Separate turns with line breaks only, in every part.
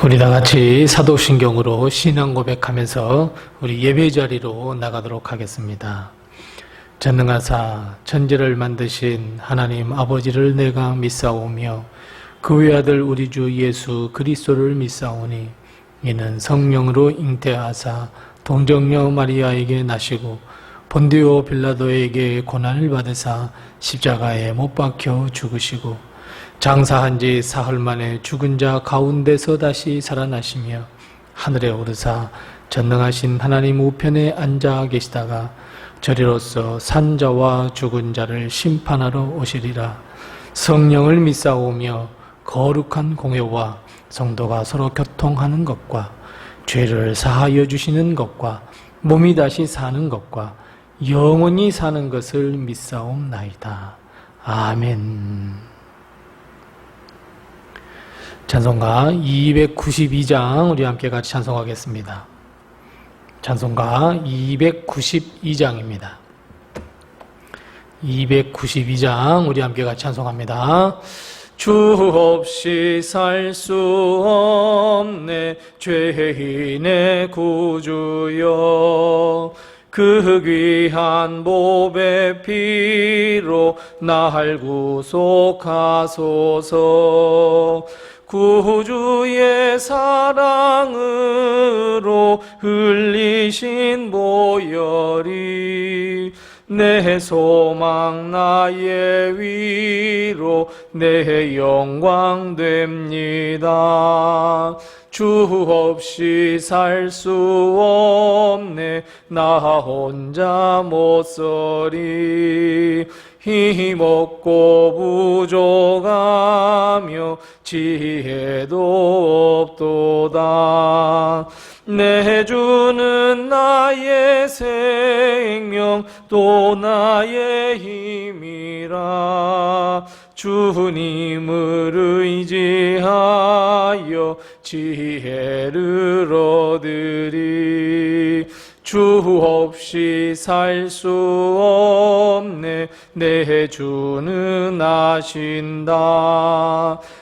우리 다 같이 사도신경으로 신앙 고백하면서 우리 예배 자리로 나가도록 하겠습니다. 전능하사 천지를 만드신 하나님 아버지를 내가 믿사오며 그 외아들 우리 주 예수 그리스도를 믿사오니 이는 성령으로 잉태하사 동정녀 마리아에게 나시고 본디오 빌라도에게 고난을 받으사 십자가에 못 박혀 죽으시고 장사한 지 사흘 만에 죽은 자 가운데서 다시 살아나시며 하늘에 오르사 전능하신 하나님 우편에 앉아 계시다가 저리로서 산 자와 죽은 자를 심판하러 오시리라. 성령을 믿사오며 거룩한 공회와 성도가 서로 교통하는 것과 죄를 사하여 주시는 것과 몸이 다시 사는 것과 영원히 사는 것을 믿사옵나이다. 아멘. 찬송가 292장 우리 함께 같이 찬송하겠습니다. 찬송가 292장입니다. 292장 우리 함께 같이 찬송합니다. 주 없이 살 수 없네 죄인의 구주여 그 귀한 보배 피로 날 구속하소서 구주의 사랑으로 흘리신 보혈이 내 소망 나의 위로 내 영광 됩니다. 주 없이 살 수 없네 나 혼자 못 서리 힘없고 부족하며 지혜도 없도다. 내 주는 나의 생명 또 나의 힘이라. 주님을 의지하여 지혜를 얻으리. 주 없이 살 수 없네 내 주는 아신다.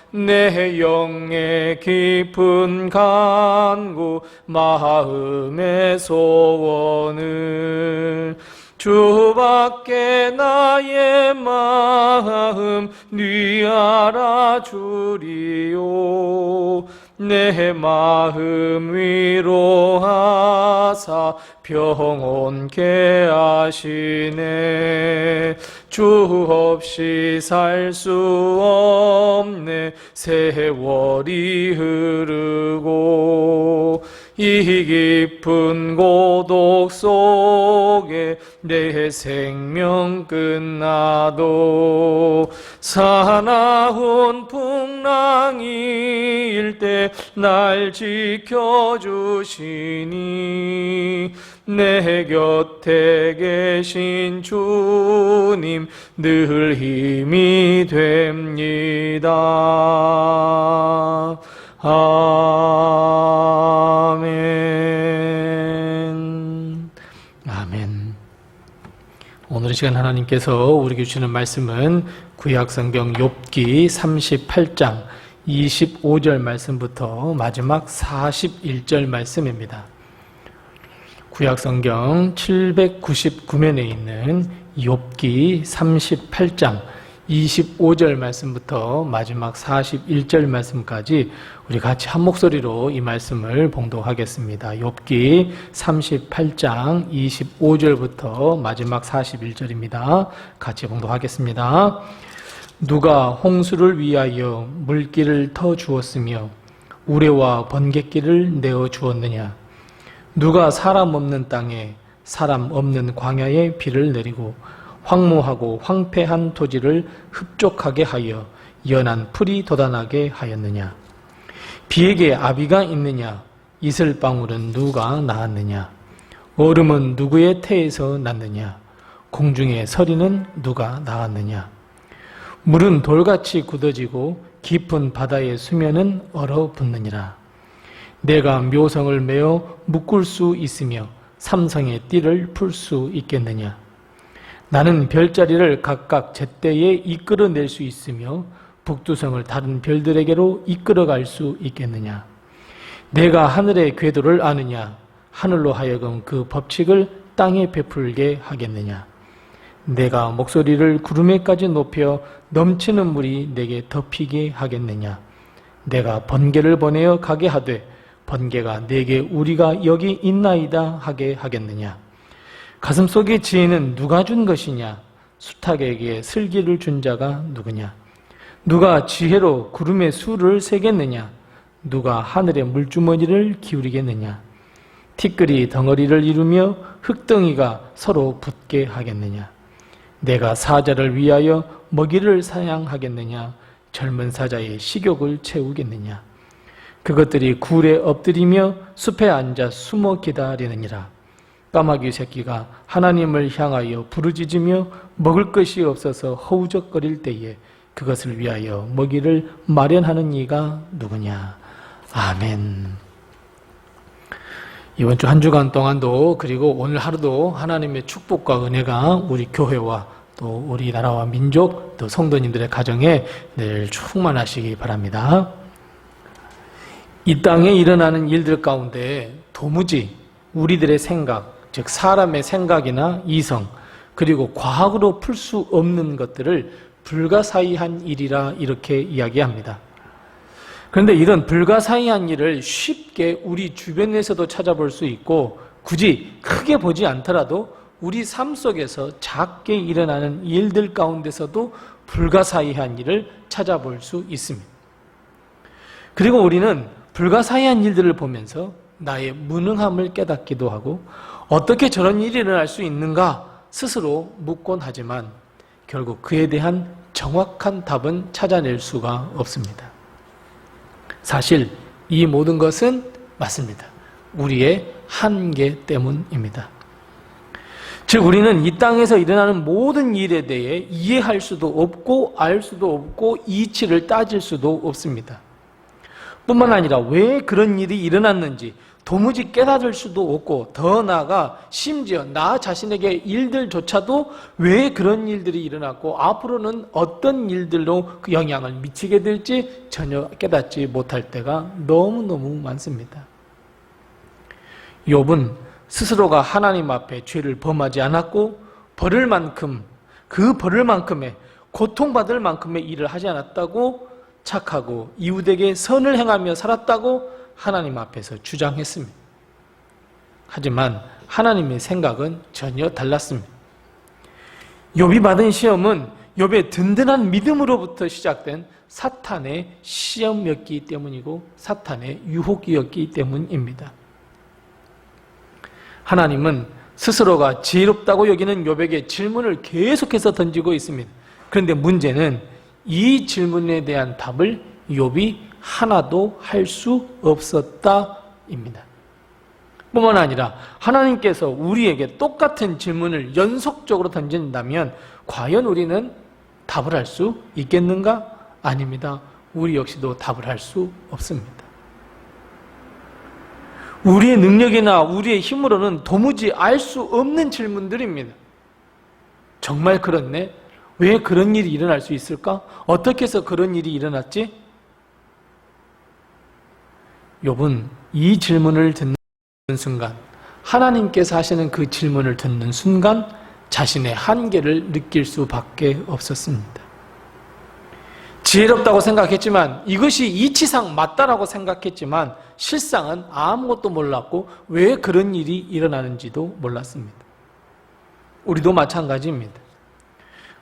내 영의 깊은 간구 마음의 소원을 주밖에 나의 마음 네 알아주리오. 내 마음 위로하사 평온케 하시네. 주 없이 살 수 없네 세월이 흐르고 이 깊은 고독 속에 내 생명 끝나도 사나운 풍랑일 때 날 지켜주시니 내 곁에 계신 주님 늘 힘이 됩니다. 아멘. 아멘. 오늘 이 시간 하나님께서 우리에게 주시는 말씀은 구약성경 욥기 38장 25절 말씀부터 마지막 41절 말씀입니다. 구약성경 799면에 있는 욥기 38장 25절 말씀부터 마지막 41절 말씀까지 우리 같이 한 목소리로 이 말씀을 봉독하겠습니다. 욥기 38장 25절부터 마지막 41절입니다. 같이 봉독하겠습니다. 누가 홍수를 위하여 물길을 터 주었으며 우레와 번갯길을 내어 주었느냐? 누가 사람 없는 땅에 사람 없는 광야에 비를 내리고 황무하고 황폐한 토지를 흡족하게 하여 연한 풀이 돋아나게 하였느냐? 비에게 아비가 있느냐? 이슬방울은 누가 낳았느냐? 얼음은 누구의 태에서 났느냐? 공중의 서리는 누가 낳았느냐? 물은 돌같이 굳어지고 깊은 바다의 수면은 얼어붙느니라. 내가 묘성을 메어 묶을 수 있으며 삼성의 띠를 풀 수 있겠느냐? 나는 별자리를 각각 제때에 이끌어낼 수 있으며 북두성을 다른 별들에게로 이끌어갈 수 있겠느냐? 내가 하늘의 궤도를 아느냐? 하늘로 하여금 그 법칙을 땅에 베풀게 하겠느냐? 내가 목소리를 구름에까지 높여 넘치는 물이 내게 덮이게 하겠느냐? 내가 번개를 보내어 가게 하되 번개가 내게 우리가 여기 있나이다 하게 하겠느냐? 가슴속의 지혜는 누가 준 것이냐? 수탉에게 슬기를 준 자가 누구냐? 누가 지혜로 구름의 수를 세겠느냐? 누가 하늘의 물주머니를 기울이겠느냐? 티끌이 덩어리를 이루며 흙덩이가 서로 붙게 하겠느냐? 내가 사자를 위하여 먹이를 사냥하겠느냐? 젊은 사자의 식욕을 채우겠느냐? 그것들이 굴에 엎드리며 숲에 앉아 숨어 기다리느니라. 까마귀 새끼가 하나님을 향하여 부르짖으며 먹을 것이 없어서 허우적거릴 때에 그것을 위하여 먹이를 마련하는 이가 누구냐? 아멘. 이번 주 한 주간 동안도 그리고 오늘 하루도 하나님의 축복과 은혜가 우리 교회와 또 우리나라와 민족 또 성도님들의 가정에 늘 충만하시기 바랍니다. 이 땅에 일어나는 일들 가운데 도무지 우리들의 생각, 즉 사람의 생각이나 이성 그리고 과학으로 풀 수 없는 것들을 불가사의한 일이라 이렇게 이야기합니다. 그런데 이런 불가사의한 일을 쉽게 우리 주변에서도 찾아볼 수 있고 굳이 크게 보지 않더라도 우리 삶 속에서 작게 일어나는 일들 가운데서도 불가사의한 일을 찾아볼 수 있습니다. 그리고 우리는 불가사의한 일들을 보면서 나의 무능함을 깨닫기도 하고 어떻게 저런 일이 일어날 수 있는가 스스로 묻곤 하지만 결국 그에 대한 정확한 답은 찾아낼 수가 없습니다. 사실 이 모든 것은 맞습니다. 우리의 한계 때문입니다. 즉 우리는 이 땅에서 일어나는 모든 일에 대해 이해할 수도 없고 알 수도 없고 이치를 따질 수도 없습니다. 뿐만 아니라 왜 그런 일이 일어났는지 도무지 깨달을 수도 없고 더 나아가 심지어 나 자신에게 일들조차도 왜 그런 일들이 일어났고 앞으로는 어떤 일들로 그 영향을 미치게 될지 전혀 깨닫지 못할 때가 너무너무 많습니다. 욥은 스스로가 하나님 앞에 죄를 범하지 않았고 벌을 만큼 그 벌을 만큼의 고통받을 만큼의 일을 하지 않았다고 착하고 이웃에게 선을 행하며 살았다고 하나님 앞에서 주장했습니다. 하지만 하나님의 생각은 전혀 달랐습니다. 욥이 받은 시험은 욥의 든든한 믿음으로부터 시작된 사탄의 시험이었기 때문이고 사탄의 유혹이었기 때문입니다. 하나님은 스스로가 지혜롭다고 여기는 욥에게 질문을 계속해서 던지고 있습니다. 그런데 문제는 이 질문에 대한 답을 욥이 하나도 할 수 없었다입니다. 뿐만 아니라 하나님께서 우리에게 똑같은 질문을 연속적으로 던진다면 과연 우리는 답을 할 수 있겠는가? 아닙니다. 우리 역시도 답을 할 수 없습니다. 우리의 능력이나 우리의 힘으로는 도무지 알 수 없는 질문들입니다. 정말 그렇네? 왜 그런 일이 일어날 수 있을까? 어떻게 해서 그런 일이 일어났지? 욥은 이 질문을 듣는 순간, 하나님께서 하시는 그 질문을 듣는 순간 자신의 한계를 느낄 수밖에 없었습니다. 지혜롭다고 생각했지만 이것이 이치상 맞다라고 생각했지만 실상은 아무것도 몰랐고 왜 그런 일이 일어나는지도 몰랐습니다. 우리도 마찬가지입니다.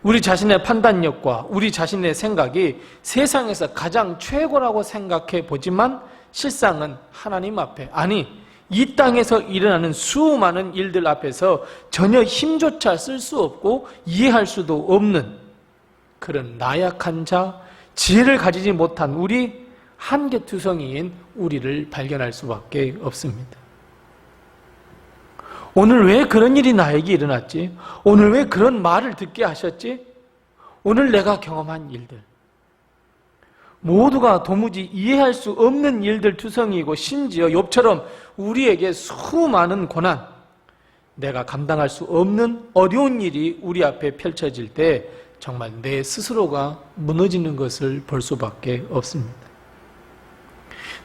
우리 자신의 판단력과 우리 자신의 생각이 세상에서 가장 최고라고 생각해 보지만 실상은 하나님 앞에, 아니 이 땅에서 일어나는 수많은 일들 앞에서 전혀 힘조차 쓸 수 없고 이해할 수도 없는 그런 나약한 자, 지혜를 가지지 못한 우리 한계투성이인 우리를 발견할 수밖에 없습니다. 오늘 왜 그런 일이 나에게 일어났지? 오늘 왜 그런 말을 듣게 하셨지? 오늘 내가 경험한 일들, 모두가 도무지 이해할 수 없는 일들 투성이고 심지어 욥처럼 우리에게 수많은 고난, 내가 감당할 수 없는 어려운 일이 우리 앞에 펼쳐질 때 정말 내 스스로가 무너지는 것을 볼 수밖에 없습니다.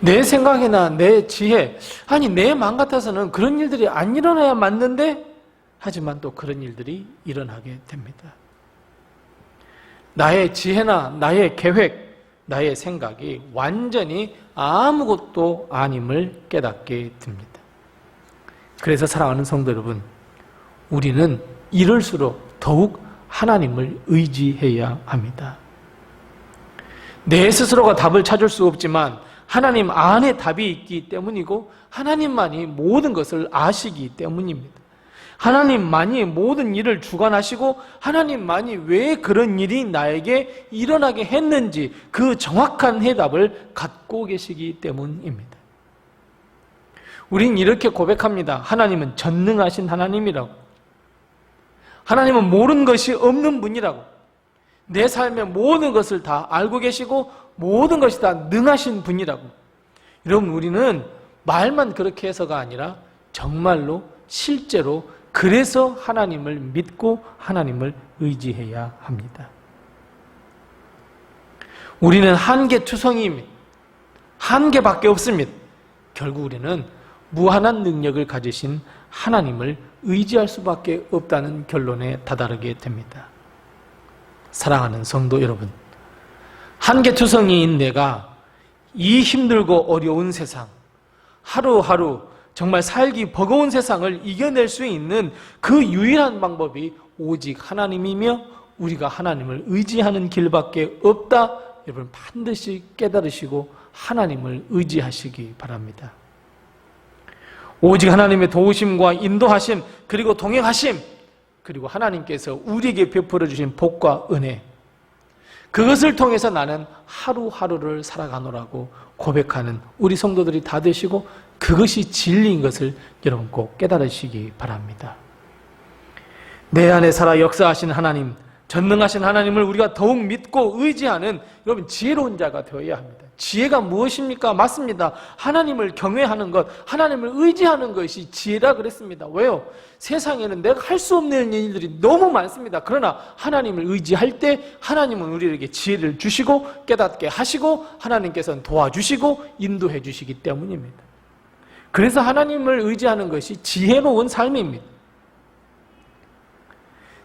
내 생각이나 내 지혜, 아니 내 마음 같아서는 그런 일들이 안 일어나야 맞는데, 하지만 또 그런 일들이 일어나게 됩니다. 나의 지혜나 나의 계획, 나의 생각이 완전히 아무것도 아님을 깨닫게 됩니다. 그래서 사랑하는 성도 여러분, 우리는 이럴수록 더욱 하나님을 의지해야 합니다. 내 스스로가 답을 찾을 수 없지만 하나님 안에 답이 있기 때문이고, 하나님만이 모든 것을 아시기 때문입니다. 하나님만이 모든 일을 주관하시고, 하나님만이 왜 그런 일이 나에게 일어나게 했는지 그 정확한 해답을 갖고 계시기 때문입니다. 우린 이렇게 고백합니다. 하나님은 전능하신 하나님이라고. 하나님은 모르는 것이 없는 분이라고. 내 삶의 모든 것을 다 알고 계시고 모든 것이 다 능하신 분이라고. 여러분, 우리는 말만 그렇게 해서가 아니라 정말로 실제로 그래서 하나님을 믿고 하나님을 의지해야 합니다. 우리는 한계투성이입니다. 한계밖에 없습니다. 결국 우리는 무한한 능력을 가지신 하나님을 의지할 수밖에 없다는 결론에 다다르게 됩니다. 사랑하는 성도 여러분, 한계투성이인 내가 이 힘들고 어려운 세상, 하루하루 정말 살기 버거운 세상을 이겨낼 수 있는 그 유일한 방법이 오직 하나님이며 우리가 하나님을 의지하는 길밖에 없다. 여러분 반드시 깨달으시고 하나님을 의지하시기 바랍니다. 오직 하나님의 도우심과 인도하심, 그리고 동행하심, 그리고 하나님께서 우리에게 베풀어 주신 복과 은혜, 그것을 통해서 나는 하루하루를 살아가노라고 고백하는 우리 성도들이 다 되시고, 그것이 진리인 것을 여러분 꼭 깨달으시기 바랍니다. 내 안에 살아 역사하신 하나님, 전능하신 하나님을 우리가 더욱 믿고 의지하는 여러분 지혜로운 자가 되어야 합니다. 지혜가 무엇입니까? 맞습니다. 하나님을 경외하는 것, 하나님을 의지하는 것이 지혜라 그랬습니다. 왜요? 세상에는 내가 할 수 없는 일들이 너무 많습니다. 그러나 하나님을 의지할 때 하나님은 우리에게 지혜를 주시고 깨닫게 하시고 하나님께서는 도와주시고 인도해 주시기 때문입니다. 그래서 하나님을 의지하는 것이 지혜로운 삶입니다.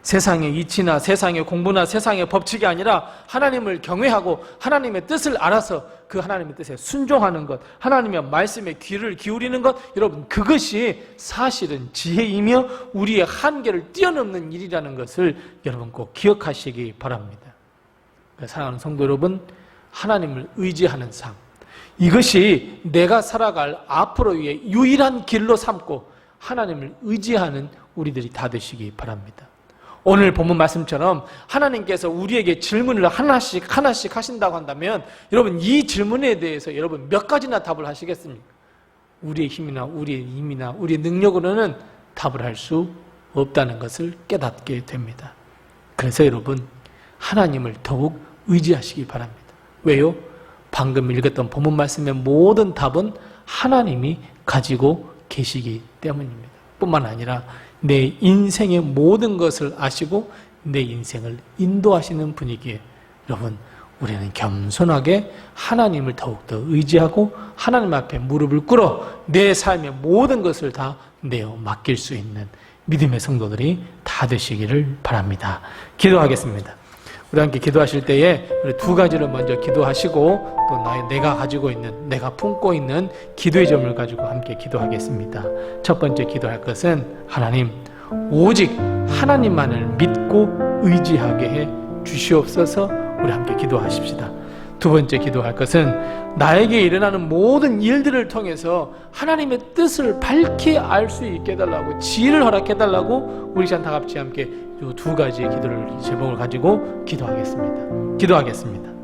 세상의 이치나 세상의 공부나 세상의 법칙이 아니라 하나님을 경외하고 하나님의 뜻을 알아서 그 하나님의 뜻에 순종하는 것, 하나님의 말씀에 귀를 기울이는 것, 여러분 그것이 사실은 지혜이며 우리의 한계를 뛰어넘는 일이라는 것을 여러분 꼭 기억하시기 바랍니다. 사랑하는 성도 여러분, 하나님을 의지하는 삶, 이것이 내가 살아갈 앞으로의 유일한 길로 삼고 하나님을 의지하는 우리들이 다 되시기 바랍니다. 오늘 본문 말씀처럼 하나님께서 우리에게 질문을 하나씩 하신다고 한다면 여러분 이 질문에 대해서 여러분 몇 가지나 답을 하시겠습니까? 우리의 힘이나 우리의 힘이나 우리의 능력으로는 답을 할 수 없다는 것을 깨닫게 됩니다. 그래서 여러분 하나님을 더욱 의지하시기 바랍니다. 왜요? 방금 읽었던 본문 말씀의 모든 답은 하나님이 가지고 계시기 때문입니다. 뿐만 아니라 내 인생의 모든 것을 아시고 내 인생을 인도하시는 분이기에 여러분 우리는 겸손하게 하나님을 더욱더 의지하고 하나님 앞에 무릎을 꿇어 내 삶의 모든 것을 다 내어 맡길 수 있는 믿음의 성도들이 다 되시기를 바랍니다. 기도하겠습니다. 우리 함께 기도하실 때에 우리 두 가지를 먼저 기도하시고 또 내가 가지고 있는, 내가 품고 있는 기도의 점을 가지고 함께 기도하겠습니다. 첫 번째 기도할 것은 하나님, 오직 하나님만을 믿고 의지하게 해 주시옵소서. 우리 함께 기도하십시다. 두 번째 기도할 것은 나에게 일어나는 모든 일들을 통해서 하나님의 뜻을 밝히 알 수 있게 해달라고, 지혜를 허락해달라고 우리 다 같이 함께 이 두 가지의 기도를 제목을 가지고 기도하겠습니다.